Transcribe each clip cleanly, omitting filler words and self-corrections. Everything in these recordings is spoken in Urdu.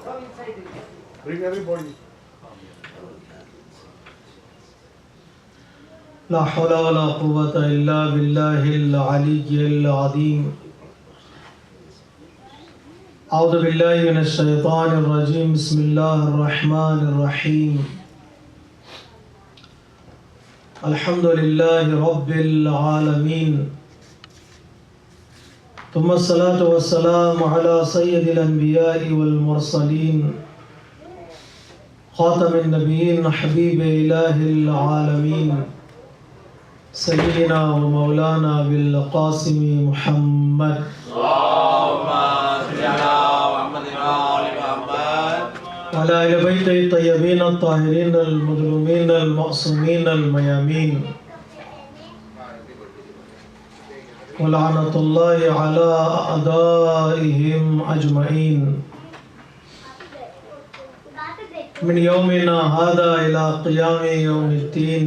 Bring everybody. لا حول ولا قوة إلا بالله العلي العظيم. أعوذ بالله من الشيطان الرجيم. بسم الله الرحمن الرحيم. الحمد لله رب العالمين، ثم الصلاة والسلام على سيد الأنبياء والمرسلين، خاتم النبيين، حبيب إله العالمين، سيدنا ومولانا بالقاسم محمد. وعلى آل بيته الطيبين الطاهرين المظلومين المعصومين الميامين، ولعنة الله على أعدائهم أجمعين من يومنا هذا إلى قيام يوم الدين.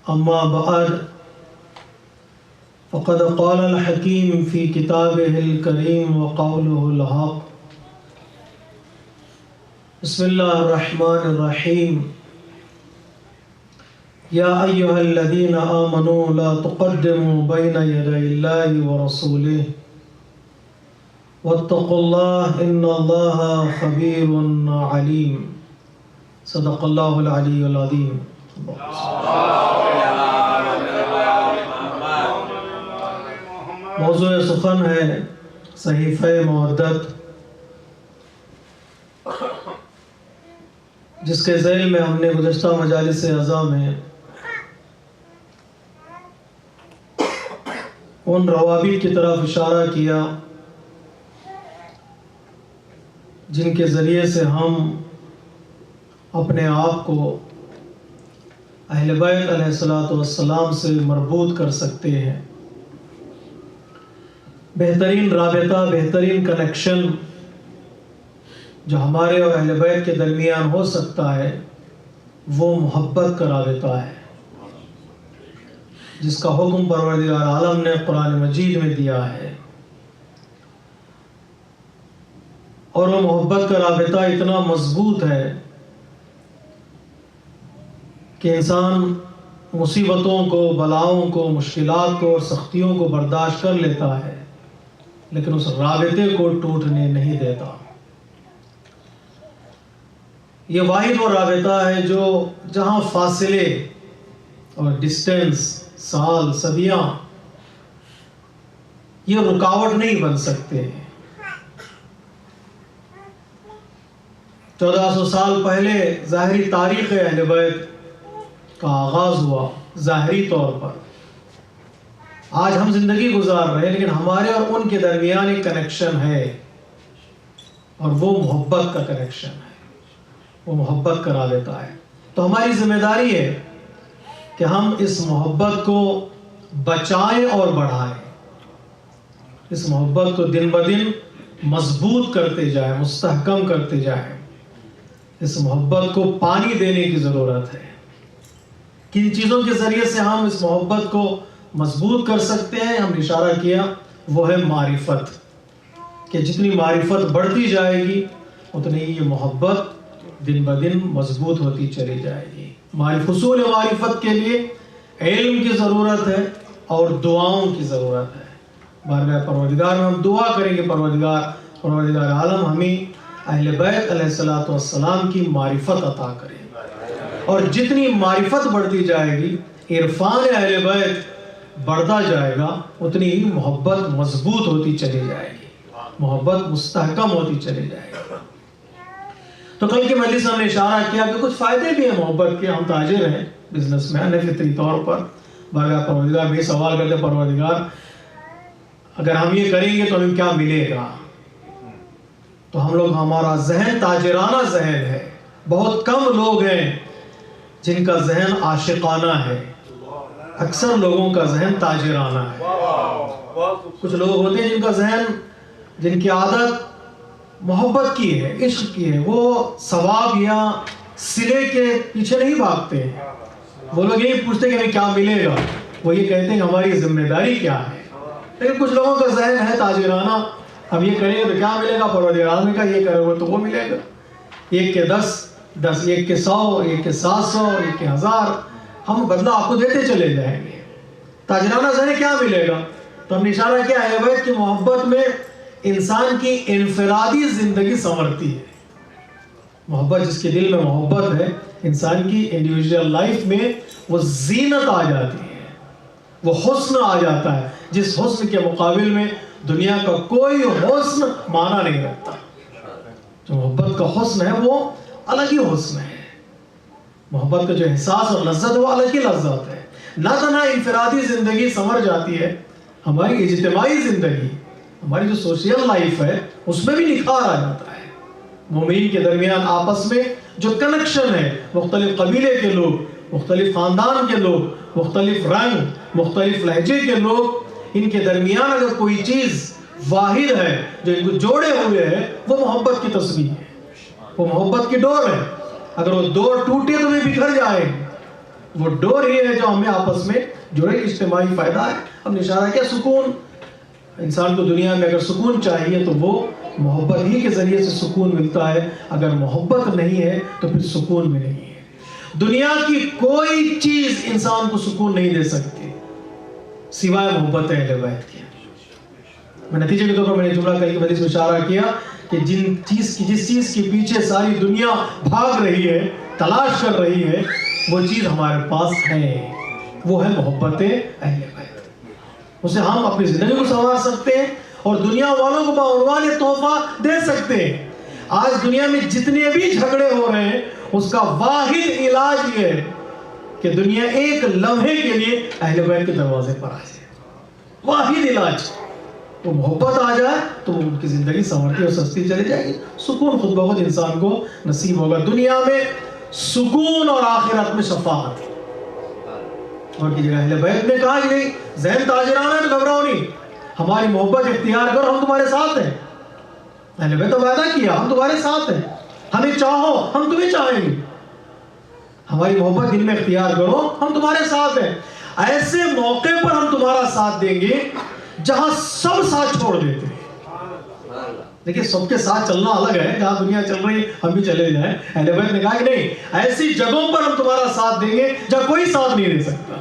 أما بعد، فقد قال الحكيم في كتابه الكريم وقوله الحق. بسم الله الرحمن الرحيم. يا أيها الذين آمنوا لا تقدموا بين يدي الله ورسوله واتقوا الله إن الله خبير عليم. صدق الله العلي العظيم. موضوع سخن ہے صحیفہ مودت، جس کے ذیل میں ہم نے گزشتہ مجالس اعضاء میں ان روابط کی طرف اشارہ کیا جن کے ذریعے سے ہم اپنے آپ کو اہل بیت علیہ السلام سے مربوط کر سکتے ہیں. بہترین رابطہ، بہترین کنیکشن جو ہمارے اور اہل بیت کے درمیان ہو سکتا ہے وہ محبت کا رابطہ ہے، جس کا حکم پروردگار عالم نے قرآن مجید میں دیا ہے. اور وہ محبت کا رابطہ اتنا مضبوط ہے کہ انسان مصیبتوں کو، بلاؤں کو، مشکلات کو اور سختیوں کو برداشت کر لیتا ہے، لیکن اس رابطے کو ٹوٹنے نہیں دیتا. یہ واحد وہ رابطہ ہے جو جہاں فاصلے اور ڈسٹینس، سال، صدیاں، یہ رکاوٹ نہیں بن سکتے. 1400 سال پہلے ظاہری تاریخ اہل بیت کا آغاز ہوا ظاہری طور پر. آج ہم زندگی گزار رہے ہیں، لیکن ہمارے اور ان کے درمیان ایک کنیکشن ہے، اور وہ محبت کا کنیکشن ہے، وہ محبت کا رابطہ ہے. تو ہماری ذمہ داری ہے کہ ہم اس محبت کو بچائیں اور بڑھائیں، اس محبت کو دن بدن مضبوط کرتے جائیں، مستحکم کرتے جائیں. اس محبت کو پانی دینے کی ضرورت ہے. کن چیزوں کے ذریعے سے ہم اس محبت کو مضبوط کر سکتے ہیں؟ ہم نے اشارہ کیا، وہ ہے معرفت، کہ جتنی معرفت بڑھتی جائے گی اتنی یہ محبت دن بدن مضبوط ہوتی چلی جائے گی. حصول معرفت کے لیے علم کی ضرورت ہے اور دعاؤں کی ضرورت ہے. بارگاہ پروردگار میں ہم دعا کریں گے پروردگار عالم ہمیں اہل بیت علیہ السلام کی معرفت عطا کرے. اور جتنی معرفت بڑھتی جائے گی، عرفان اہل بیت بڑھتا جائے گا، اتنی ہی محبت مضبوط ہوتی چلی جائے گی، محبت مستحکم ہوتی چلی جائے گی. تو کل کی مجلس ہم نے اشارہ کیا کہ کچھ فائدے بھی ہیں محبت کے. ہم تاجر ہیں، بزنس مین ہیں، فطری طور پر بارگاہ پروردگار میں سوال کرتے ہیں، پروردگار اگر ہم یہ کریں گے تو ہمیں کیا ملے گا؟ تو ہمارا ذہن تاجرانہ ذہن ہے. بہت کم لوگ ہیں جن کا ذہن عاشقانہ ہے. اکثر لوگوں کا ذہن تاجرانہ ہے. کچھ لوگ ہوتے ہیں جن کی عادت محبت کی ہے، عشق کی ہے. وہ ثواب یا صلے کے پیچھے نہیں بھاگتے ہیں. وہ لوگ یہی پوچھتے ہیں کہ ہمیں کیا ملے گا، وہ یہ کہتے ہیں کہ ہماری ذمہ داری کیا ہے. لیکن کچھ لوگوں کا ذہن ہے تاجرانہ، اب یہ کریں گے تو کیا ملے گا؟ پروردگار عالم کا یہ کرو گے تو وہ ملے گا. 1 کے 10, 1 کے 100, 1 کے 700, 1 کے 1000, ہم بدلہ آپ کو دیتے چلے جائیں گے. تاجرانہ ذہن کیا ملے گا؟ تو ہم نے اشارہ کیا اہل بیت کی محبت میں انسان کی انفرادی زندگی سنورتی ہے. محبت, جس کے دل میں محبت ہے, انسان کی انڈیویجول لائف میں وہ زینت آ جاتی ہے, وہ حسن آ جاتا ہے, جس حسن کے مقابل میں دنیا کا کوئی حسن معنی نہیں رکھتا. جو محبت کا حسن ہے وہ الگ ہی حسن ہے. محبت کا جو احساس اور لذت ہے وہ الگ ہی لذت ہے. نہ تنہا انفرادی زندگی سنور جاتی ہے, ہماری اجتماعی زندگی, ہماری جو سوشل لائف ہے اس میں بھی نکھار آ جاتا ہے. مومنین کے درمیان آپس میں جو کنیکشن ہے, مختلف قبیلے کے لوگ, مختلف خاندان کے لوگ, مختلف رنگ, مختلف لہجے کے لوگ, ان کے درمیان اگر کوئی چیز واحد ہے جو ان کو جوڑے ہوئے ہے وہ محبت کی تصویر ہے, وہ محبت کی ڈور ہے. اگر وہ ڈور ٹوٹے تو وہ بکھر جائے. وہ ڈور ہی ہے جو ہمیں آپس میں جوڑے. اجتماعی فائدہ ہے. ہم نے اشارہ کیا, سکون. انسان کو دنیا میں اگر سکون چاہیے تو وہ محبت ہی کے ذریعے سے سکون ملتا ہے. اگر محبت نہیں ہے تو پھر سکون بھی نہیں ہے. دنیا کی کوئی چیز انسان کو سکون نہیں دے سکتی سوائے محبت اہل بیت کی. میں نتیجے کے طور پر میں نے جملہ کل کی حدیث میں اشارہ کیا کہ جس چیز کے پیچھے ساری دنیا بھاگ رہی ہے, تلاش کر رہی ہے, وہ چیز ہمارے پاس ہے, وہ ہے محبت اہل بیت. اسے ہم اپنی زندگی کو سنوار سکتے ہیں اور دنیا والوں کو بعنوان یہ تحفہ دے سکتے ہیں. آج دنیا میں جتنے بھی جھگڑے ہو رہے ہیں اس کا واحد علاج یہ ہے کہ دنیا ایک لمحے کے لیے اہل بیت کے دروازے پر آ جائے. واحد علاج. وہ محبت آ جائے تو ان کی زندگی سنورتی اور سستی چلی جائے گی. سکون خود بخود انسان کو نصیب ہوگا. دنیا میں سکون اور آخرت میں شفاعت. اور کی جگہ اہل بیت نے کہا کہ نہیں, ذہن تاجرانہ ہے تو گھبراؤ نہیں, ہماری محبت اختیار کرو, ہم تمہارے ساتھ ہیں. اہل بیت نے وعدہ کیا, ہم تمہارے ساتھ ہیں, ہمیں چاہو ہم تمہیں چاہیں گے. ہماری محبت دل میں اختیار کرو, ہم تمہارے ساتھ ہیں. ایسے موقع پر ہم تمہارا ساتھ دیں گے جہاں سب ساتھ چھوڑ دیتے ہیں. دیکھیں سب کے ساتھ چلنا الگ ہے, جہاں دنیا چل رہی ہے ہم بھی چلے جائیں. اہل بیت نے کہا کہ نہیں, ایسی جگہوں پر ہم تمہارا ساتھ دیں گے جہاں کوئی ساتھ نہیں دے سکتا,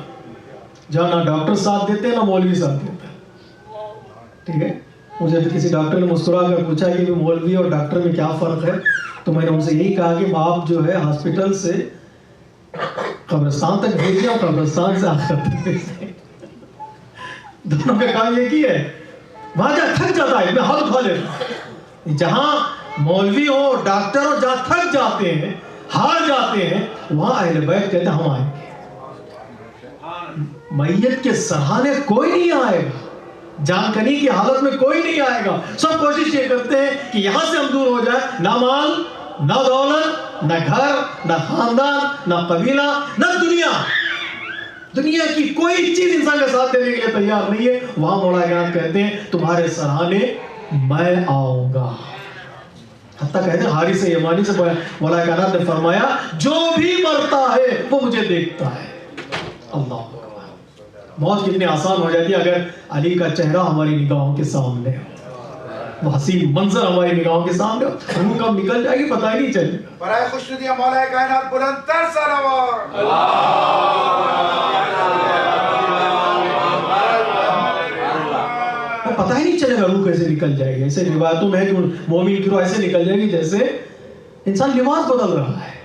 جہاں نہ ڈاکٹر ساتھ دیتے نہ مولوی ساتھ دیتا. ٹھیک ہے, مجھے کسی ڈاکٹر نے مسکرا کر پوچھا کہ مولوی اور ڈاکٹر میں کیا فرق ہے, تو میں نے ان سے یہی کہا کہ آپ جو ہے ہاسپٹل سے قبرستان تک بھیجیں اور قبرستان سے آخرت تک بھیجیں. دونوں کا کام یہ کی ہے. وہاں جہاں تھک جاتا ہے میں ہاتھ اٹھا لیتا. جہاں مولوی ہو, ڈاکٹر ہو, جہاں تھک جاتے ہیں, ہار جاتے ہیں, وہاں اہل بیت کہتے ہیں ہم آئیں گے. میت کے سراہنے کوئی نہیں آئے گا, جان کنی کی حالت میں کوئی نہیں آئے گا. سب کوشش یہ کرتے ہیں کہ یہاں سے ہم دور ہو جائے. نہ مال, نہ دولت, نہ گھر, نہ خاندان, نہ قبیلہ, نہ دنیا. دنیا کی کوئی چیز انسان کے ساتھ دینے کے لیے تیار نہیں ہے. وہاں مولا کائنات کہتے ہیں تمہارے سراہنے میں آؤں گا. حتیٰ کہتے ہیں حارث یمانی سے مولا کائنات نے فرمایا جو بھی مرتا ہے وہ مجھے دیکھتا ہے. اللہ, موت کتنی آسان ہو جاتی ہے اگر علی کا چہرہ ہماری نگاہوں کے سامنے ہو, وہ حسین منظر ہماری نگاہوں کے سامنے ہو, روح کب نکل جائے گی پتہ ہی نہیں چلے گا. برائے خوش ندیہ مولا کائنات بلند تر صلوات. پتہ ہی نہیں چلے گا روح کیسے نکل جائے گی. ایسے روایتوں میں ہے کہ مومن کی روح ایسے نکل جائے گی جیسے انسان لباس بدل رہا ہے,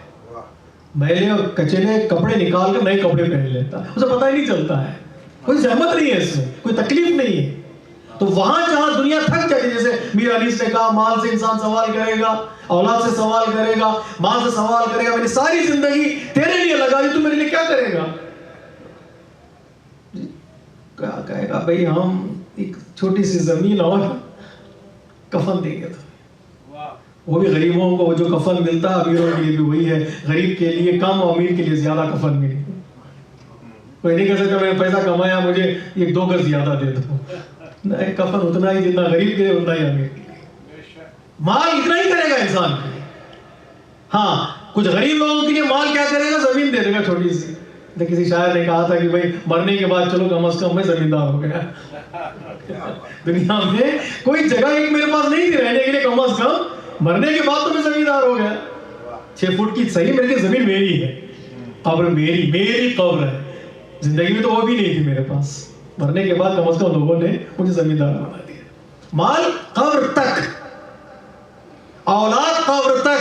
میلے اور کچیلے کپڑے نکال کر نئے کپڑے پہن لیتا ہے, اسے پتہ ہی نہیں چلتا ہے. کوئی زحمت نہیں ہے اس میں, کوئی تکلیف نہیں ہے. تو وہاں جہاں دنیا تھک جاتی ہے, جیسے میر علی نے کہا مال سے انسان سوال کرے گا, اولاد سے سوال کرے گا, مال سے سوال کرے گا, میں نے ساری زندگی تیرے لیے لگا دی, تو میرے لیے کیا کرے گا؟ کیا کہے گا بھئی ہم ایک چھوٹی سی زمین اور کفن دیں گے. تو وہ بھی غریبوں کو جو کفن ملتا ہے امیروں کے لیے بھی وہی ہے, غریب کے لیے کم اور امیر کے لیے زیادہ کفن ملے. کوئی نہیں کہہ سکتا میں نے پیسہ کمایا مجھے 1-2 گز زیادہ دے دو. نہیں, کفن اتنا ہی جتنا غریب کے لیے اتنا ہی امیر کے لیے. مال اتنا ہی کرے گا انسان کے لیے. ہاں کچھ غریب لوگوں کے لیے مال کیا کرے گا, زمین دے دے گا چھوٹی سی, تو کسی شاعر نے کہا تھا کہ بھائی مرنے کے بعد چلو کم از کم میں زمیندار ہو گیا. دنیا میں کوئی جگہ ایک میرے پاس نہیں تھی رہنے کے لیے, کم از کم مرنے کے بعد تو میں زمیندار ہو گیا. 6 فٹ کی صحیح میرے لیے زمین میری ہے, قبر میری قبر ہے. زندگی میں تو وہ بھی نہیں تھی میرے پاس, مرنے کے بعد کم از کم لوگوں نے مجھے زمیندار بنا دیا. مال قبر تک, اولاد قبر تک,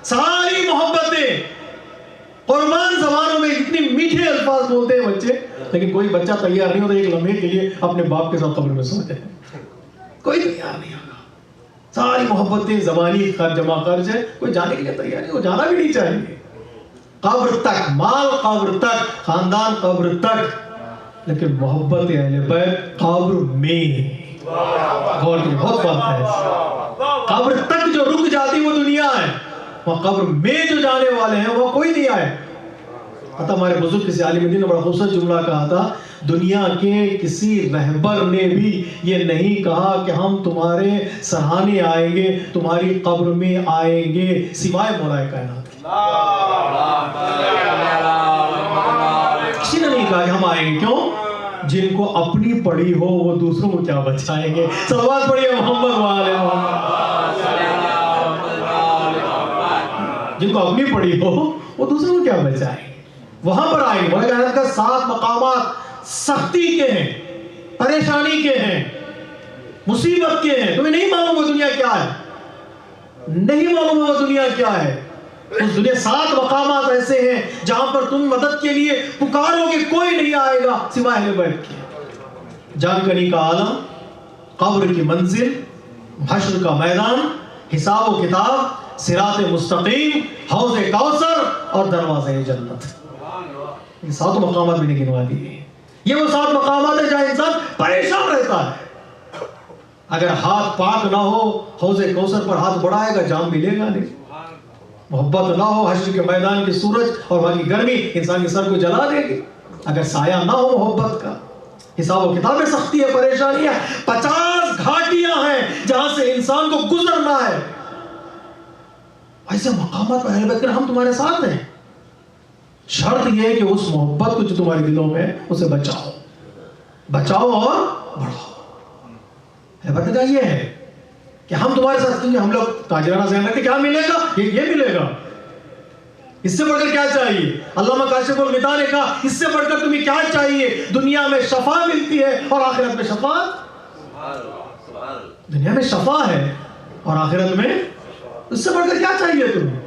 ساری محبتیں, قربان زبانوں میں اتنی میٹھے الفاظ بولتے ہیں بچے, لیکن کوئی بچہ تیار نہیں ہوتا ایک لمحے کے لیے اپنے باپ کے ساتھ قبر میں سو جائے. کوئی تیار نہیں ہوگا. ساری محبتیں زبانی جمع خرچ ہے, کوئی جانے کے لیے تیار نہیں, وہ جانا بھی نہیں چاہیے. قبر تک, مال قبر تک, خاندان قبر تک, لیکن محبت اہل بیت قبر میں. غور کیجیے, بہت فرق ہے. قبر تک جو رک جاتی وہ دنیا ہے, وہ قبر میں جو جانے والے ہیں وہ کوئی نہیں آئے. حتیٰ ہمارے بزرگ کسی عالم دین نے بڑا خوبصورت جملہ کہا تھا, دنیا کے کسی رہبر نے بھی یہ نہیں کہا کہ ہم تمہارے سراہنے آئیں گے, تمہاری قبر میں آئیں گے, سوائے مولا کائنات کے. کسی نے نہیں کہا کہ ہم آئیں گے. کیوں؟ جن کو اپنی پڑی ہو وہ دوسروں کو کیا بچائیں گے. صلوات پڑھیے محمد وآلہ محمد. جن کو اپنی پڑی ہو وہ دوسروں کو کیا بچائیں گے. وہاں پر آئیں گے. مولا کائنات کا 7 مقامات سختی کے ہیں, پریشانی کے ہیں, مصیبت کے ہیں. تمہیں نہیں معلوم وہ دنیا کیا ہے, نہیں معلوم وہ دنیا کیا ہے. اس دنیا 7 مقامات ایسے ہیں جہاں پر تم مدد کے لیے پکارو گے, کوئی نہیں آئے گا سوائے اہل بیت کے. جان کنی کا عالم, قبر کی منزل, حشر کا میدان, حساب و کتاب, صراط مستقیم, حوض کوثر اور دروازے جنت. یہ 7 مقامات میں نے گنوا دیے. یہ وہ 7 مقامات ہیں جہاں انسان پریشان رہتا ہے. اگر ہاتھ پاک نہ ہو حوض کوثر پر ہاتھ بڑھائے گا, جام ملے گا نہیں. محبت نہ ہو حشر کے میدان کی سورج اور وہاں کی گرمی انسان کے سر کو جلا دے گی. اگر سایہ نہ ہو محبت کا, حساب و کتاب میں سختی ہے, پریشانی ہے, 50 گھاٹیاں ہیں جہاں سے انسان کو گزرنا ہے. ایسے مقامات پر اہل بیت کہ ہم تمہارے ساتھ ہیں. شرط یہ ہے کہ اس محبت کو جو تمہارے دلوں میں اسے بچاؤ اور بڑھاؤ. اہل بیت کا یہ ہے کہ ہم تمہارے ساتھ, کیونکہ ہم لوگ تاجرانہ ذہن رکھتے کیا ملے گا, یہ ملے گا, اس سے بڑھ کر کیا چاہیے. علامہ کاشف الغطا نے کہا اس سے بڑھ کر تمہیں کیا چاہیے. دنیا میں شفا ملتی ہے اور آخرت میں شفاعت. دنیا میں شفا ہے اور آخرت میں, اس سے بڑھ کر کیا چاہیے تمہیں.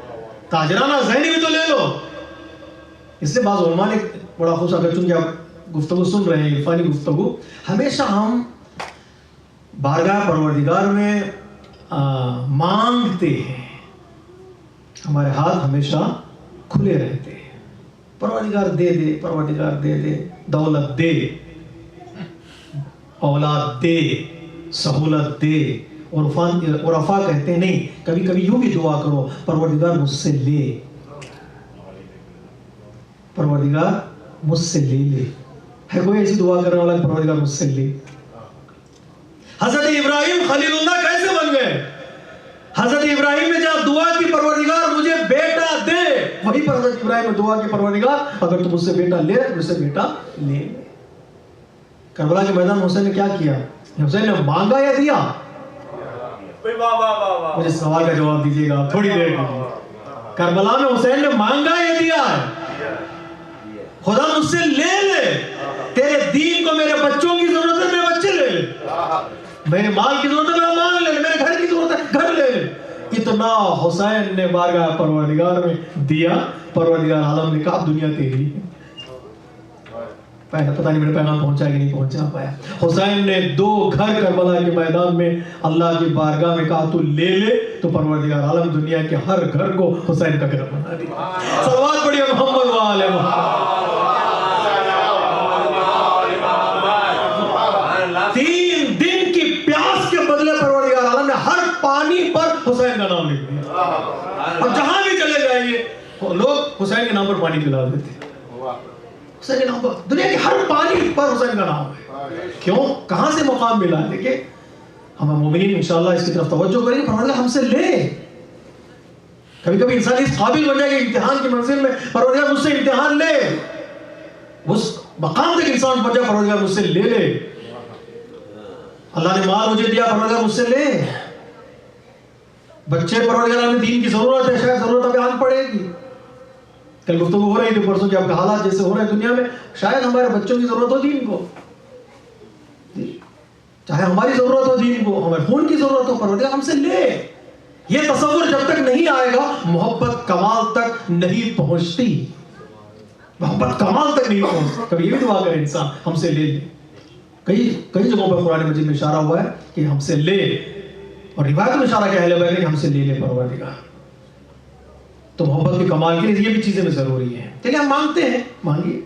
تاجرانہ ذہنی بھی تو لے لو. اس سے بعض علماء نے بڑا خوش, اگر چونکہ آپ گفتگو سن رہے ہیں عرفانی گفتگو, ہمیشہ ہم بارگاہ پروردگار میں مانگتے ہیں, ہمارے ہاتھ ہمیشہ کھلے رہتے ہیں. پروردگار دے دے, پروردگار دے دے, دولت دے, اولاد دے, سہولت دے. عرفا کہتے ہیں نہیں, کبھی کبھی یوں بھی دعا کرو, پروردگار مجھ سے لے, پروردگار مجھ سے لے. ہے کوئی ایسی دعا کرنے والا پروردگار مجھ سے لے؟ حضرت ابراہیم خلیل اللہ کیسے بن گئے؟ حضرت ابراہیم نے جہاں دعا کی پروردگار مجھے بیٹا دے, وہیں پر حضرت ابراہیم نے دعا کی پروردگار اگر تم مجھ سے بیٹا لے, مجھ سے بیٹا لے. کربلا کے میدان حسین نے کیا کیا؟ حسین نے مانگا یا دیا؟ مجھے سوال کا جواب دیجیے گا تھوڑی دیر کے لیے. کربلا میں حسین نے مانگا یا دیا ہے؟ خدا مجھ سے لے, تیرے دین کو, میرے بچوں کی ضرورت ہے میرے بچے لے لے, میرے مال کی ضرورت ہے میرا مال لے لے, میرے گھر کی ضرورت ہے گھر لے لے. اتنا حسین نے بارگاہ پروردگار میں دیا. پروردگار عالم نے کہا دنیا تیری ہے. پتہ نہیں میرے پیغام پہنچا کہ نہیں پہنچا پایا. حسین نے 2 گھر کربلا کے میدان میں اللہ کی بارگاہ میں کہا تو لے لے, تو پروردگار عالم دنیا کے ہر گھر کو حسین کا گھر بنا دیا. صلوات پڑھیے محمد وآلہ محمد. 3 دن کی پیاس کے بدلے پروردگار عالم نے ہر پانی پر حسین کا نام لکھ دیا. اور جہاں بھی چلے جائیے لوگ حسین کے نام پر پانی پلا دیتے. حسین کے نام پر دنیا کے ہر پانی پر حسین کا نام ہے. کیوں؟ کہاں سے مقام ملا ہے؟ دیکھیں ہم مومنین انشاءاللہ اس کی طرف توجہ کریں گے. پروردگار ہم سے لے. کبھی کبھی انسان اس قابل بن جائے گا امتحان کی منزل میں, پروردگار مجھ سے امتحان لے. اس مقام تک انسان پہنچا پروردگار مجھ سے لے لے. اللہ نے مال مجھے دیا پروردگار مجھ سے لے. بچے پروردگار ہمیں دین کی ضرورت ہے, شاید ضرورت ابھی آن پڑے گی. کل گفتگو ہو رہی تھی پرسوں کہ اب کے حالات جیسے ہو رہے ہیں دنیا میں, شاید ہمارے بچوں کی ضرورت ہو دین کو, چاہے ہماری ضرورت ہو دین کو, ہمیں خون کی ضرورت ہو, پروردگار ہم سے لے. یہ تصور جب تک نہیں آئے گا محبت کمال تک نہیں پہنچتی. محبت کمال تک نہیں پہنچتی. کبھی یہ بھی دعا کرے انسان ہم سے لے لے. کئی جگہوں پر قرآن مجید میں اشارہ ہوا ہے کہ ہم سے لے, اور روایت میں اشارہ کیا ہے کہ ہم سے لے لے پروردگار. تو محبت کے کمال کے لیے یہ بھی چیزیں بھی ضروری ہیں. چلیے ہم مانگتے ہیں, مانگیے,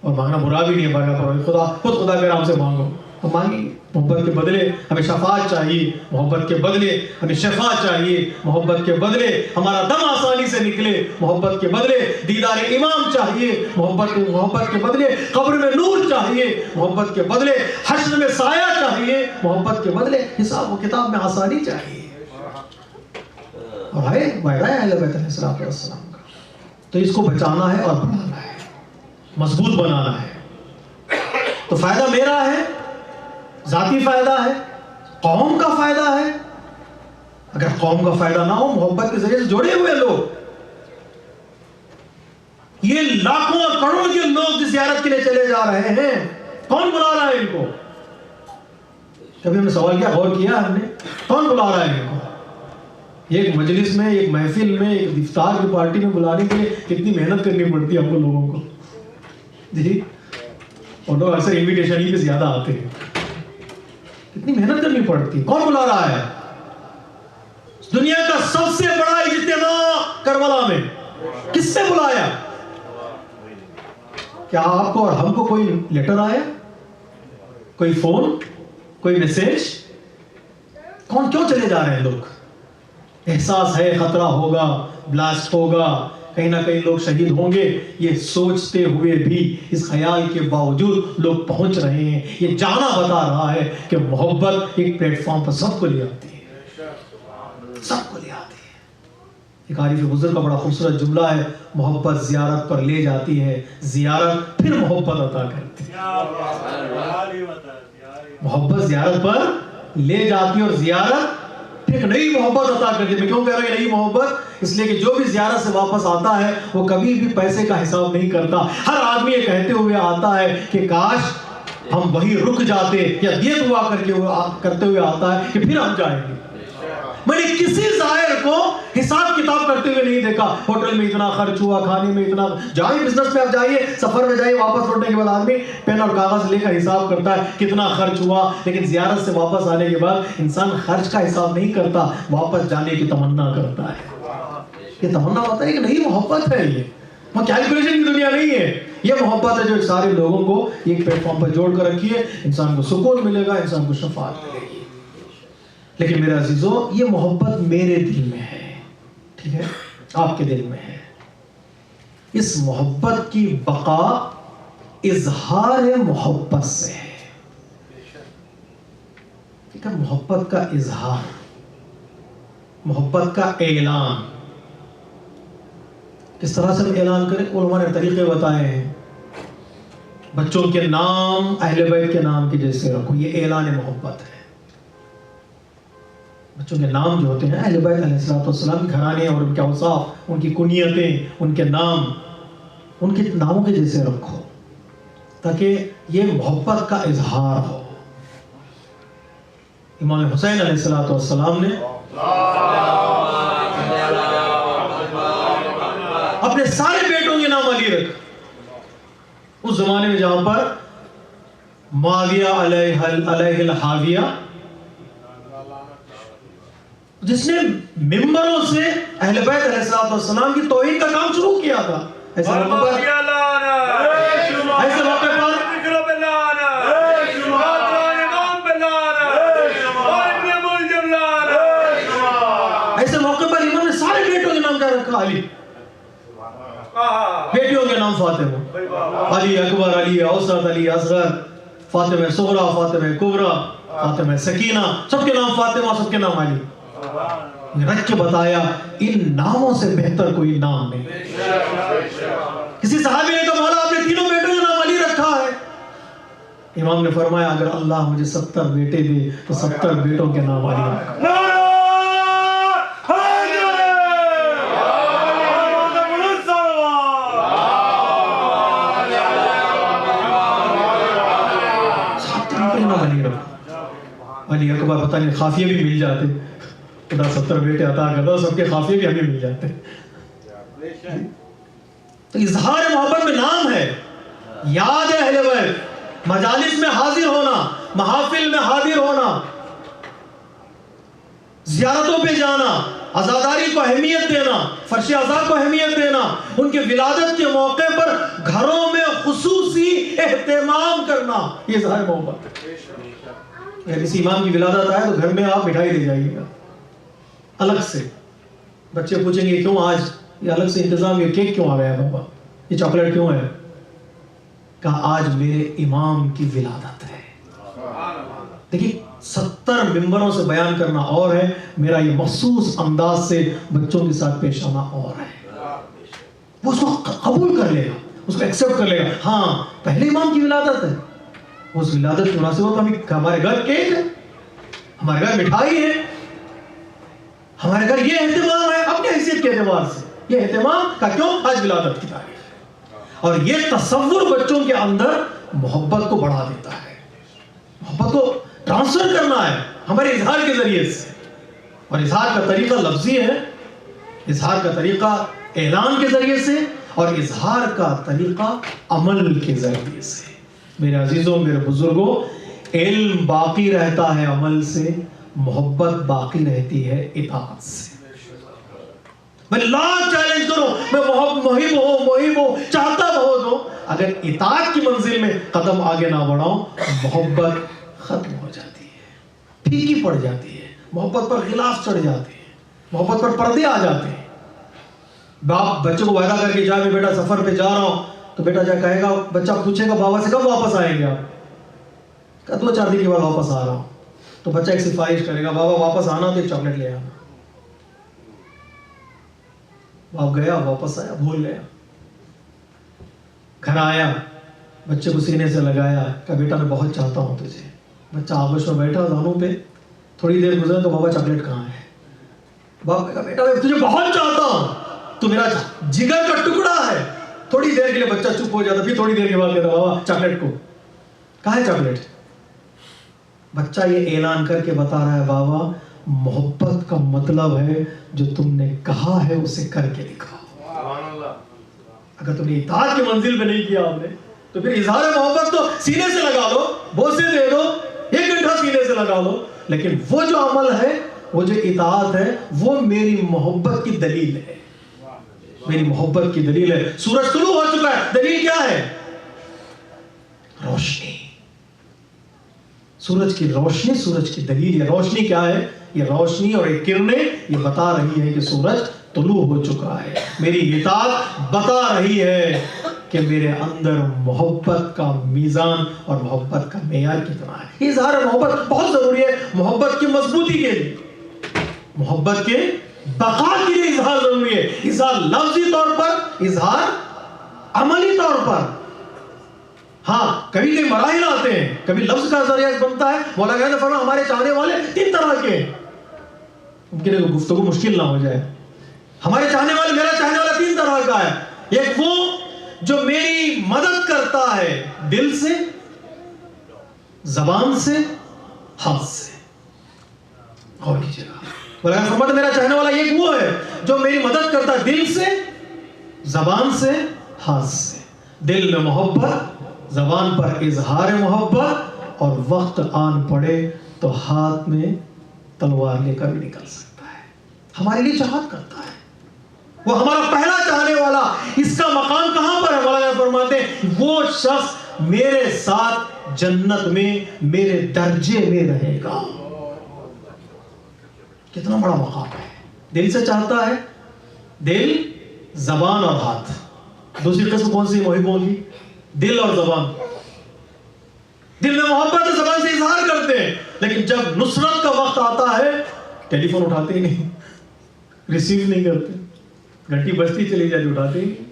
اور مانگنا برا بھی نہیں ہے. خدا کہہ رہا ہم سے مانگو, ہم مانگیں. محبت کے بدلے ہمیں شفاعت چاہیے, محبت کے بدلے ہمیں شفا چاہیے, محبت کے بدلے ہمارا دم آسانی سے نکلے, محبت کے بدلے دیدار امام چاہیے, محبت کے بدلے قبر میں نور چاہیے, محبت کے بدلے حشر میں سایہ چاہیے, محبت کے بدلے حساب و کتاب میں آسانی چاہیے. اور ہے وعدہ ہے اہل بیت علیہ السلام کا, تو اس کو بچانا ہے اور بڑھانا ہے, مضبوط بنانا ہے. تو فائدہ میرا ہے, ذاتی فائدہ ہے, قوم کا فائدہ ہے. اگر قوم کا فائدہ نہ ہو, محبت کے ذریعے سے جوڑے ہوئے لوگ, یہ لاکھوں اور کروڑوں کے لوگ زیارت کے لیے چلے جا رہے ہیں, کون بلا رہا ہے ان کو؟ کبھی ہم نے سوال کیا, غور کیا ہم نے, کون بلا رہا ہے ان کو؟ ایک مجلس میں, ایک محفل میں, ایک افطار کی پارٹی میں بلانے کے لیے کتنی محنت کرنی پڑتی ہے ہم کو لوگوں کو جی, اور لوگ اکثر انویٹیشن ہی پہ زیادہ آتے ہیں. کتنی محنت کرنی پڑتی ہے. کون بلا رہا ہے؟ دنیا کا سب سے بڑا اجتماع کربلا میں کس سے بلایا؟ کیا آپ کو اور ہم کو کوئی لیٹر آیا, کوئی فون, کوئی میسج؟ کون کیوں چلے جا رہے ہیں لوگ؟ احساس ہے خطرہ ہوگا, بلاسٹ ہوگا, کہیں نہ کہیں لوگ شہید ہوں گے, یہ سوچتے ہوئے بھی, اس خیال کے باوجود لوگ پہنچ رہے ہیں. یہ جانا بتا رہا ہے کہ محبت ایک پلیٹ فارم پر سب کو لے آتی ہے, سب کو لے آتی ہے. ایک عارف بزرگ کا بڑا خوبصورت جملہ ہے, محبت زیارت پر لے جاتی ہے, زیارت پھر محبت عطا کرتی ہے. محبت زیارت پر لے جاتی ہے اور زیارت ایک نئی محبت عطا کرتی ہے. میں کیوں کہہ رہا ہوں نئی محبت؟ اس لیے کہ جو بھی زیارت سے واپس آتا ہے وہ کبھی بھی پیسے کا حساب نہیں کرتا. ہر آدمی یہ کہتے ہوئے آتا ہے کہ کاش ہم وہی رک جاتے, یا یہ دعا کرتے ہوئے آتا ہے کہ پھر ہم جائیں گے. میں نے کسی زائر کو حساب کتاب کرتے ہوئے نہیں دیکھا, ہوٹل میں اتنا خرچ ہوا, کھانے میں اتنا. جائیں بزنس میں آپ جائیے, سفر میں جائیے, واپس لوٹنے کے بعد آدمی پین اور کاغذ لے کر حساب کرتا ہے کتنا خرچ ہوا. لیکن زیارت سے واپس آنے کے بعد انسان خرچ کا حساب نہیں کرتا, واپس جانے کی تمنا کرتا ہے. یہ تمنا ہوتا ہے کہ نہیں محبت ہے, یہ کیلکولیشن کی دنیا نہیں ہے. یہ محبت ہے جو سارے لوگوں کو ایک پلیٹ فارم پر جوڑ کر رکھی ہے. انسان کو سکون ملے گا, انسان کو شفاعت ملے گی. لیکن میرے عزیزو, یہ محبت میرے دل میں ہے, ٹھیک ہے, آپ کے دل میں ہے. اس محبت کی بقا اظہار محبت سے ہے. ٹھیک ہے, محبت کا اظہار, محبت کا اعلان. کس طرح سے ہم اعلان کریں؟ علماء نے طریقے بتائے ہیں. بچوں کے نام اہل بیت کے نام کے جیسے رکھو, یہ اعلان محبت ہے. بچوں کے نام جو ہوتے ہیں اہل بیت علیہ السلام کے گھرانے اور ان کے اوصاف, ان کی کنیتیں, ان کے نام, ان کے ناموں کے جیسے رکھو تاکہ یہ محبت کا اظہار ہو. امام حسین علیہ السلام نے اپنے سارے بیٹوں کے نام علی رکھا. اس زمانے میں جہاں پر معاویہ علیہ الحاویہ, جس نے ممبروں سے اہل بیت علیہ السلام کی توہین کا کام شروع کیا تھا, ایسے موقع پر امام نے سارے بیٹوں کے نام کیا رکھا؟ علی. بیٹیوں کے نام فاطمہ, علی اکبر, علی اوسط, علی اصغر, فاطمہ صغرا, فاطمہ کبرا, فاطمہ سکینہ, سب کے نام فاطمہ, سب کے نام علی. رکھ کے بتایا ان ناموں سے بہتر کوئی نام نہیں. کسی صحابی نے کہا مولا آپ نے تینوں بیٹوں کے نام علی امام نے فرمایا اگر اللہ مجھے 70 بیٹے دے تو 70 بیٹوں کے نام علی رکھا۔ علی اکبر پتہ نہیں خافیے بھی مل جاتے، خدا 70 بیٹے عطا کرتا، سب کے خافیے بھی ہمیں مل جاتے۔ تو اظہار محبت میں نام ہے، یاد ہے اہل بیت، مجالس میں حاضر ہونا، محافل میں حاضر ہونا، زیارتوں پہ جانا، عزاداری کو اہمیت دینا، فرش عزا کو اہمیت دینا، ان کے ولادت کے موقع پر گھروں میں خصوصی اہتمام کرنا، یہ اظہار محبت ہے۔ اگر کسی امام کی ولادت آئے تو گھر میں آپ مٹھائی دے جائیے گا الگ سے۔ بچے پوچھیں گے کیوں آج یہ الگ سے انتظام، یہ کیک کیوں آ گیا بابا، یہ چاکلیٹ کیوں ہے؟ کہا آج میرے امام کی ولادت ہے۔ دیکھیے 70 ممبروں سے بیان کرنا اور ہے، میرا یہ مخصوص انداز سے بچوں کے ساتھ پیش آنا اور ہے۔ وہ اس کو قبول کر لے گا، اس کو ایکسپٹ کر لے گا، ہاں پہلے امام کی ولادت ہے، اس ولادت کی مناسبت ہمارے گھر کیک ہے، ہمارے گھر مٹھائی ہے، ہمارے گھر یہ اہتمام ہے اپنی حیثیت کے اعتبار سے۔ یہ اہتمام کا کیوں؟ آج ولادت کی تاریخ، اور یہ تصور بچوں کے اندر محبت کو بڑھا دیتا ہے، محبت کو ٹرانسفر کرنا ہے ہمارے اظہار کے ذریعے سے۔ اور اظہار کا طریقہ لفظی ہے، اظہار کا طریقہ اعلان کے ذریعے سے، اور اظہار کا طریقہ عمل کے ذریعے سے۔ میرے عزیزوں، میرے بزرگوں، علم باقی رہتا ہے عمل سے، محبت باقی رہتی ہے اطاعت سے۔ میں لاکھ چیلنج کروں، میں محب ہوں، چاہتا بہت ہوں، اگر اطاعت کی منزل میں قدم آگے نہ بڑھاؤں، محبت ختم ہو جاتی ہے، پھیکی پڑ جاتی ہے، محبت پر غلاف چڑھ جاتے ہیں، محبت پر پردے آ جاتے ہیں۔ باپ بچے کو وعدہ کر کے جائے میں بیٹا سفر پہ جا رہا ہوں، تو بیٹا جا کہے گا، بچہ پوچھے گا بابا سے کب واپس آئیں گے آپ؟ کہ 2-4 دن کے بعد واپس آ رہا ہوں۔ تو بچہ ایک سفارش کرے گا، بابا واپس آنا تو ایک چاکلیٹ لے آنا۔ باپ گیا، واپس آیا، بھول گیا، گھر آیا، بچے کو سینے سے لگایا، کہ بیٹا میں بہت چاہتا ہوں تجھے۔ بچہ آغوش میں بیٹھا دانوں پہ، تھوڑی دیر گزرے تو بابا چاکلیٹ کہاں ہے؟ باپ کہا بیٹا میں تجھے بہت چاہتا ہوں، تو میرا جگر کا ٹکڑا ہے۔ تھوڑی دیر کے لیے بچہ چپ ہو جاتا، پھر تھوڑی دیر کے بعد کہتا بابا چاکلیٹ کو کہاں ہے چاکلیٹ؟ بچہ یہ اعلان کر کے بتا رہا ہے بابا محبت کا مطلب ہے جو تم نے کہا ہے اسے کر کے دکھاؤ۔ اگر تم نے اطاعت کی منزل پہ نہیں کیا آپ نے، تو پھر اظہار محبت تو سینے سے لگا لو، بوسے دے دو، 1 گھنٹہ سینے سے لگا لو، لیکن وہ جو عمل ہے، وہ جو اطاعت ہے، وہ میری محبت کی دلیل ہے، میری محبت کی دلیل ہے۔ سورج طلوع ہو چکا ہے، دلیل کیا ہے؟ روشنی، سورج کی روشنی، سورج کی دلیل ہے۔ روشنی کیا ہے؟ یہ روشنی اور ایک کرنیں یہ بتا رہی ہے کہ سورج طلوع ہو چکا ہے۔ میری اطاعت بتا رہی ہے کہ میرے اندر محبت کا میزان اور محبت کا معیار کتنا ہے۔ اظہار محبت بہت ضروری ہے، محبت کی مضبوطی کے لیے، محبت کے بقا کے لیے اظہار ضروری ہے۔ اظہار لفظی طور پر، اظہار عملی طور پر۔ ہاں کبھی کئی مراحل آتے ہیں، کبھی لفظ کا ذریعہ بنتا ہے۔ مولانا نے فرمایا ہمارے چاہنے والے 3 طرح کے، ممکن ہے گفتگو مشکل نہ ہو جائے۔ ہمارے چاہنے والے، میرا چاہنے والا 3 طرح کا ہے۔ ایک وہ جو میری مدد کرتا ہے دل سے، زبان سے، ہاتھ سے۔ اور کیجیے گا، مولانا فرماتے میرا چاہنے والا ایک وہ ہے جو میری مدد کرتا ہے دل سے، زبان سے، ہاتھ سے۔ دل میں محبت، زبان پر اظہار محبت، اور وقت آن پڑے تو ہاتھ میں تلوار لے کر بھی نکل سکتا ہے۔ ہمارے لیے جہاد کرتا ہے، وہ ہمارا پہلا چاہنے والا۔ اس کا مقام کہاں پر ہے؟ مولانا فرماتے ہیں وہ شخص میرے ساتھ جنت میں میرے درجے میں رہے گا۔ کتنا بڑا مقام ہے۔ دل سے چاہتا ہے، دل، زبان اور ہاتھ۔ دوسری قسم کون سی محبوں کی؟ دل اور زبان۔ دل میں محبت ہے، زبان سے اظہار کرتے ہیں، لیکن جب نصرت کا وقت آتا ہے ٹیلی فون اٹھاتے ہی نہیں، ریسیو نہیں کرتے، گھنٹی بجتی چلی جاتی، اٹھاتے ہی نہیں۔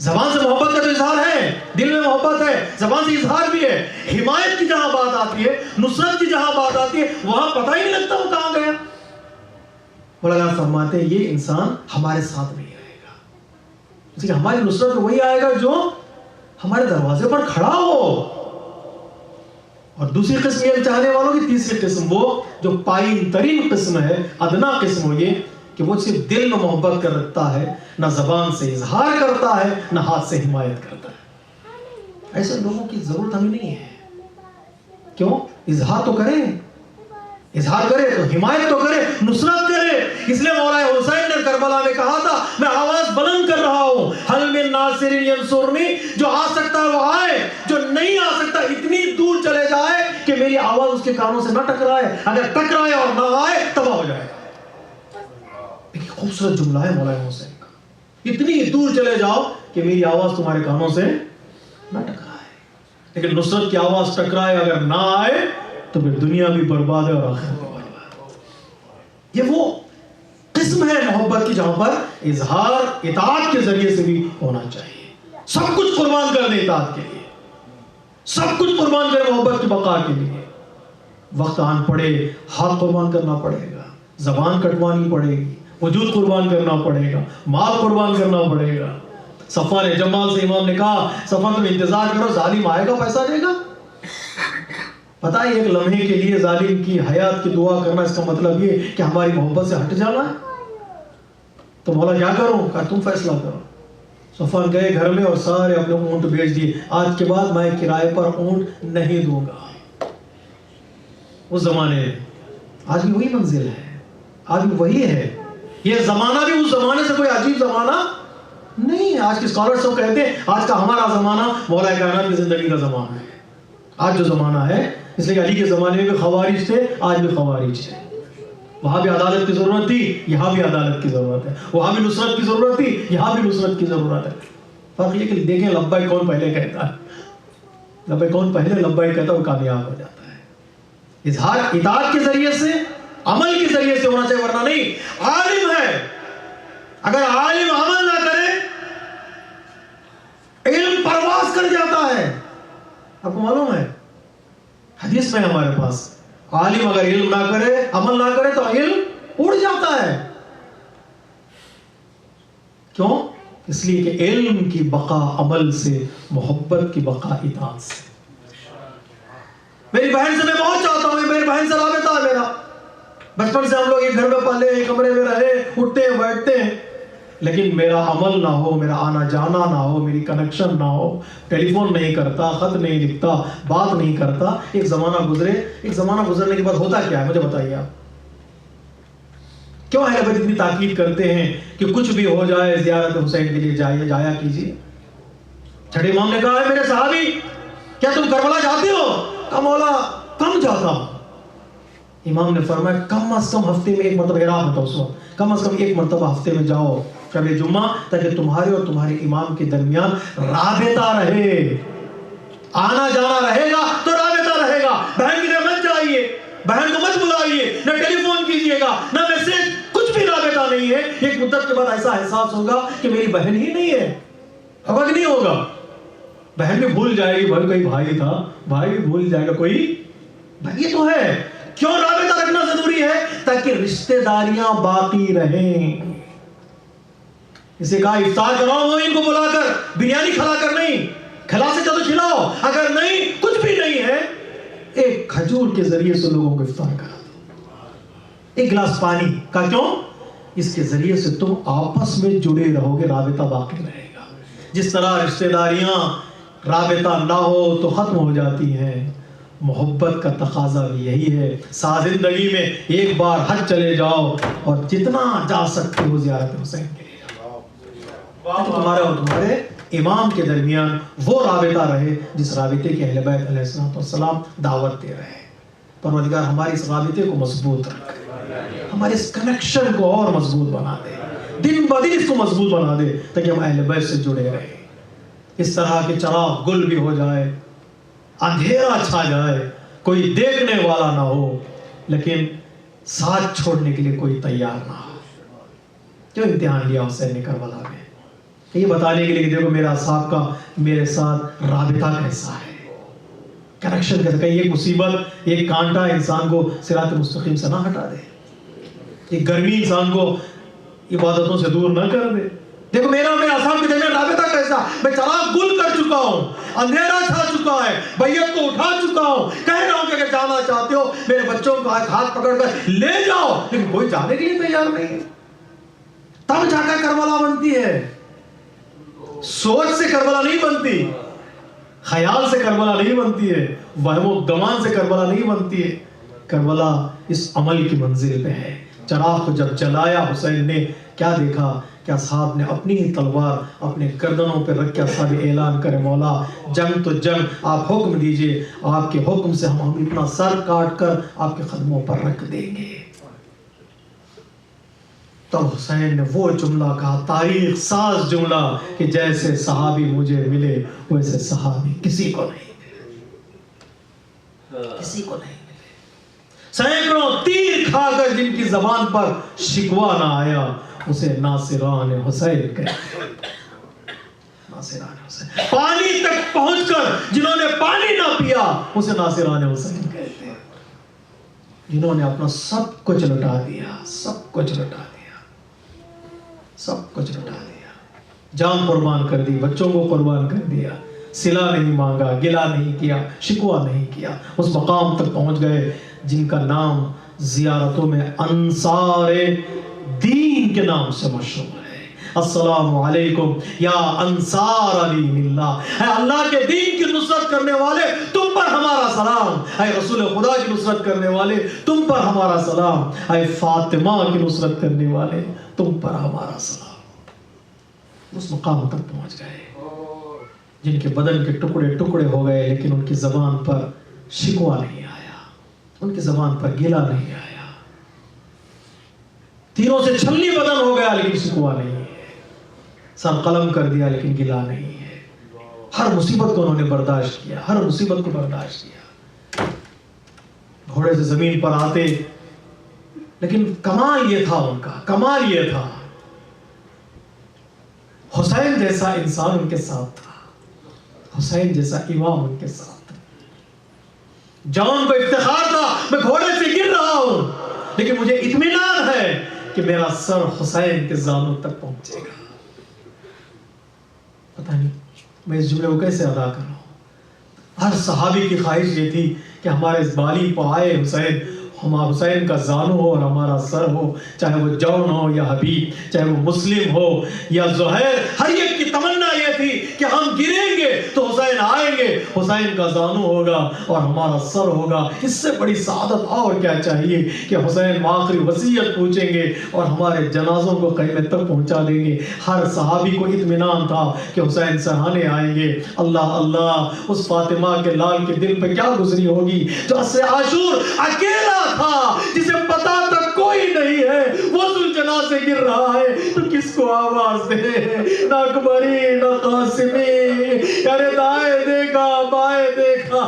زبان سے محبت کا تو اظہار ہے، دل میں محبت ہے، زبان سے اظہار بھی ہے. حمایت کی جہاں بات آتی ہے، نصرت کی جہاں بات آتی ہے، وہاں پتہ ہی نہیں لگتا وہ کہاں گیا. مولانا فرماتے ہیں یہ انسان ہمارے ساتھ نہیں رہے گا. اس لیے ہماری نصرت وہی آئے گا جو ہمارے دروازے پر کھڑا ہو. اور دوسری قسم یہ چاہنے والوں کی، تیسری قسم وہ جو پائن ترین قسم ہے، ادنا قسم ہو یہ کہ وہ صرف دل میں محبت کر رکھتا ہے، نہ زبان سے اظہار کرتا ہے، نہ ہاتھ سے حمایت کرتا ہے. ایسے لوگوں کی ضرورت ہمیں نہیں ہے. کیوں؟ اظہار تو کریں، اظہار کرے تو حمایت تو کرے، نصرت کرے. اس لیے مولا حسین نے کربلا میں کہا تھا میں آواز بلند کر رہا ہوں، حل من ناصر ینصرنی، جو آ سکتا ہے وہ آئے، جو نہیں آ سکتا اتنی دور چلے جائے کہ میری آواز اس کے کانوں سے نہ ٹکرائے. اگر ٹکرائے اور نہ آئے تباہ ہو جائے گا. ایک خوبصورت جملہ ہے مولا حسین کا، اتنی دور چلے جاؤ کہ میری آواز تمہارے کانوں سے نہ ٹکرائے. لیکن نصرت کی آواز ٹکرائے اگر نہ آئے تو پھر دنیا بھی برباد ہے اور آخرت بھی برباد. یہ وہ قسم ہے محبت کی جہاں پر اظہار اطاعت کے ذریعے سے بھی ہونا چاہیے. سب کچھ قربان کر دے اطاعت کے لیے، سب کچھ قربان کرے محبت کی بقا کے لیے. وقت آن پڑے ہاتھ قربان کرنا پڑے گا، زبان کٹوانی پڑے گی، وجود قربان کرنا پڑے گا، مال قربان کرنا پڑے گا. صفوان جمال سے امام نے کہا صفوان تم انتظار کرو، ظالم آئے گا پیسہ دے گا. پتہ ہے ایک لمحے کے لیے ظالم کی حیات کی دعا کرنا، اس کا مطلب یہ کہ ہماری محبت سے ہٹ جانا ہے. تو مولا کیا کروں؟ کہا تم فیصلہ کرو. صفوان گئے گھر میں اور سارے اپنے اونٹ بیچ دیے. آج کے بعد میں کرائے پر اونٹ نہیں دوں گا. اس زمانے میں آج بھی وہی منزل ہے، آج بھی وہی ہے. یہ زمانہ بھی اس زمانے سے کوئی عجیب زمانہ نہیں ہے. آج کے اسکالر سب کہتے ہیں آج کا ہمارا زمانہ مولا کائنات کی زندگی کا زمانہ ہے. آج جو زمانہ ہے، اس لیے علی کے زمانے میں بھی خوارج تھے، آج بھی خوارج ہے. وہاں بھی عدالت کی ضرورت تھی، یہاں بھی عدالت کی ضرورت ہے. وہاں بھی نصرت کی ضرورت تھی، یہاں بھی نصرت کی ضرورت ہے. فرق یہ کہ دیکھیں لبیک کون پہلے کہتا ہے. لبیک کون پہلے لبیک کہتا ہے وہ کامیاب ہو جاتا ہے. اظہار اطاعت کے ذریعے سے، عمل کے ذریعے سے ہونا چاہیے، ورنہ نہیں. عالم ہے، اگر عالم عمل نہ کرے علم پرواز کر جاتا ہے. آپ کو معلوم ہے حدیث میں ہمارے پاس عالم اگر علم نہ کرے، عمل نہ کرے تو علم اڑ جاتا ہے. کیوں؟ اس لیے کہ علم کی بقا عمل سے، محبت کی بقا اطاعت سے. میری بہن سے میں بہت چاہتا ہوں، میری بہن سے رابطہ ہے میرا. بچپن سے ہم لوگ ایک گھر میں پلے، ایک کمرے میں رہے، اٹھتے ہیں بیٹھتے ہیں، لیکن میرا عمل نہ ہو، میرا آنا جانا نہ ہو، میری کنیکشن نہ ہو، ٹیلی فون نہیں کرتا، خط نہیں لکھتا، بات نہیں کرتا. ایک زمانہ گزرے، ایک زمانہ گزرنے کے بعد ہوتا کیا ہے مجھے بتائیے آپ. کیوں اہل بیت اتنی تاکید کرتے ہیں کہ کچھ بھی ہو جائے زیارت حسین کے لیے جایا کیجیے. چھٹے امام نے کہا ہے میرے صحابی کیا تم کربلا جاتے ہو؟ کہا مولا کم جاتا ہوں. امام نے فرمایا کم از کم ہفتے میں ایک مرتبہ، حیران ہوتا اس وقت، کم از کم ایک مرتبہ ہفتے میں جاؤ شب جمعہ، تاکہ تمہارے اور تمہارے امام کے درمیان رابطہ رہے. آنا جانا رہے گا تو رابطہ رہے گا. بہن کی طرف مت جائیے، بہن کو مت بلائیے، نہ ٹیلی فون کیجیے گا، نہ میسج، کچھ بھی رابطہ نہیں ہے. ایک مدت کے بعد ایسا احساس ہوگا کہ میری بہن ہی نہیں ہے، ابک نہیں ہوگا. بہن بھی بھول جائے گی بھائی کوئی بھائی تھا، بھائی بھی بھول جائے گا کوئی بھائی. یہ تو ہے. کیوں رابطہ رکھنا ضروری ہے؟ تاکہ رشتہ داریاں باقی رہیں. اسے کہا افطار کراؤ ان کو بلا کر، بریانی کھلا کر نہیں، کھلا سے تو کھلاؤ، اگر نہیں کچھ بھی نہیں ہے ایک کھجور کے ذریعے سے لوگوں کو افطار کرا دو، ایک گلاس پانی کا. کیوں؟ اس کے ذریعے سے تم آپس میں جڑے رہو گے، رابطہ باقی رہے گا. جس طرح رشتہ داریاں رابطہ نہ ہو تو ختم ہو جاتی ہیں، محبت کا تقاضا بھی یہی ہے. زندگی میں ایک بار حج چلے جاؤ اور جتنا جا سکتے ہو زیارت حسین کے لیے جاؤ، تمہارے اور تمہارے امام کے درمیان وہ رابطہ رہے جس رابطے کے اہل بیت علیہ السلام دعوت دے رہے ہیں. پروردگار ہمارے اس رابطے کو مضبوط رکھے، ہمارے اس کنیکشن کو اور مضبوط بنا دے، دن بدن اس کو مضبوط بنا دے تاکہ ہم اہل بیت سے جڑے رہیں. اس طرح کے چراغ گل بھی ہو جائے، اندھیرا چھا جائے، کوئی دیکھنے والا نہ ہو لیکن ساتھ چھوڑنے کے لیے کوئی تیار نہ ہو. جو امتحان لیا حسین نے کربلا میں، یہ بتانے کے لیے کہ دیکھو میرا اصحاب کا میرے ساتھ رابطہ کیسا ہے، کنیکشن کیسا ہے. یہ مصیبت، ایک کانٹا انسان کو صراط مستقیم سے نہ ہٹا دے، یہ گرمی انسان کو عبادتوں سے دور نہ کر دے. دیکھو میرا اور میرے اصحاب کے درمیان رابطہ کیسا، میں چراغ گل کر چکا ہوں، اندھیرا چھا چکا ہے، بیعت کو اٹھا چکا ہوں، کہہ رہا ہوں کہ اگر جانا چاہتے ہو میرے بچوں کو ہاتھ پکڑ کر لے جاؤ، لیکن کوئی جانے کے لیے تیار نہیں ہے. تب جا کر کربلا بنتی ہے. سوچ سے کربلا نہیں بنتی، خیال سے کربلا نہیں بنتی ہے، وہم و گمان سے کربلا نہیں بنتی ہے. کربلا اس عمل کی منزل پہ ہے. چراغ کو جب جلایا حسین نے کیا دیکھا کہ اصحاب نے اپنی ہی تلوار اپنے گردنوں پہ رکھ کے اصحاب اعلان کرے مولا جنگ تو جنگ، آپ حکم دیجئے، آپ کے حکم سے ہم اپنا سر کاٹ کر آپ کے قدموں پر رکھ دیں گے. تب حسین نے وہ جملہ کہا، تاریخ ساز جملہ، کہ جیسے صحابی مجھے ملے ویسے صحابی کسی کو نہیں ملے، کسی کو نہیں ملے. سینکڑوں تیر کھا کر جن کی زبان پر شکوہ نہ آیا اسے ناصران حسین کہتے ہیں. ناصران حسین. پانی تک پہنچ کر جنہوں نے پانی نہ پیا اسے ناصران حسین کہتے ہیں. جنہوں نے اپنا سب کچھ لٹا دیا، سب کچھ لٹا دیا، سب کچھ لٹا دیا، جان قربان کر دی، بچوں کو قربان کر دیا، صلہ نہیں مانگا، گلہ نہیں کیا، شکوہ نہیں کیا، اس مقام تک پہنچ گئے جن کا نام زیارتوں میں انصار دین کے نام سے مشہور ہے. السلام علیکم یا انصار علی اللہ، اے اللہ کے دین کی نصرت کرنے والے تم پر ہمارا سلام، اے رسول خدا کی نصرت کرنے والے تم پر ہمارا سلام، اے فاطمہ کی نصرت کرنے والے تم پر ہمارا سلام. اس مقام تک پہنچ گئے جن کے بدن کے ٹکڑے ٹکڑے ہو گئے لیکن ان کی زبان پر شکوہ نہیں آیا، ان کی زبان پر گلہ نہیں آیا. تیروں سے چھلنی بدن ہو گیا لیکن شکوہ نہیں ہے، سر قلم کر دیا لیکن گلہ نہیں ہے. ہر مصیبت کو انہوں نے برداشت کیا، ہر مصیبت کو برداشت کیا. گھوڑے سے زمین پر آتے، لیکن کمال یہ تھا، ان کا کمال یہ تھا حسین جیسا انسان ان کے ساتھ تھا، حسین جیسا امام ان کے ساتھ تھا. جان کو افتخار تھا میں گھوڑے سے گر رہا ہوں لیکن مجھے اطمینان ہے کہ میرا سر حسین کے زانوں تک پہنچے گا. پتہ نہیں میں اس جملے کو کیسے ادا کر رہا ہوں. ہر صحابی کی خواہش یہ تھی کہ ہمارے اس بالی پہ آئے حسین، ہمارا حسین کا زانو ہو اور ہمارا سر ہو، چاہے وہ جون ہو یا حبیب، چاہے وہ مسلم ہو یا زہیر. ہر ایک کی تمنا یہ تھی کہ ہم گریں گے تو حسین آئیں گے، حسین کا زانو ہوگا اور ہمارا سر ہوگا. اس سے بڑی سعادت اور کیا چاہیے کہ حسین آخری وصیت پوچھیں گے اور ہمارے جنازوں کو قیامت تک پہنچا دیں گے. ہر صحابی کو اطمینان تھا کہ حسین سرہانے آئیں گے. اللہ اللہ، اس فاطمہ کے لال کے دل پہ کیا گزری ہوگی جو اسے عاشور اکیلا تھا، جسے پتا تک کوئی نہیں ہے، وہ ذوالجلال سے گر رہا ہے تو کس کو آواز دے؟ نہ اکبری نہ قاسمی، ارے دائیں دیکھا بائیں دیکھا،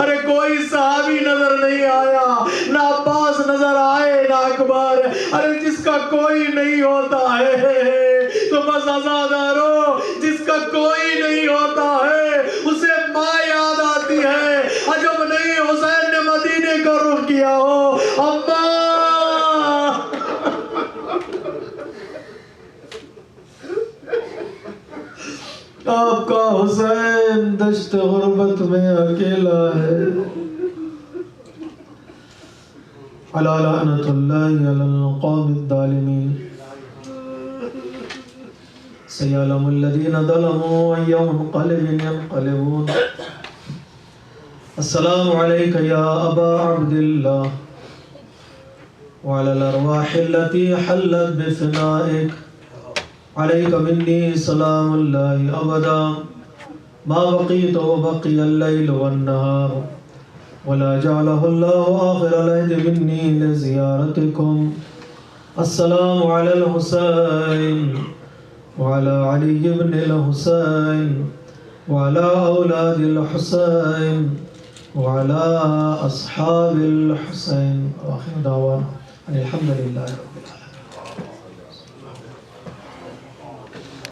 ارے کوئی صحابی نظر نہیں آیا، نہ عباس نظر آئے نہ اکبر. ارے جس کا کوئی نہیں ہوتا ہے تو بس آزادارو، جس کا کوئی نہیں ہوتا ہے اسے ماں یاد آتی ہے. عجب نہیں حسین نے مدینے کا رخ کیا ہو. اماں آپ کا حسین دشت غربت میں اکیلا ہے. علی لعنت اللہ علی القوم الظالمین. سیعلم الذین ظلموا ای منقلب ینقلبون. السلام علیک یا ابا عبد اللہ وعلى الارواح التي حلت بفنائک. عليك مني سلام الله أبدا ما بقيت وبقي الليل والنهار ولا جعله الله آخر العهد مني لزيارتكم. السلام على الحسين وعلى علي بن الحسين وعلى أولاد الحسين وعلى أصحاب الحسين. وآخر دعوانا الحمد لله.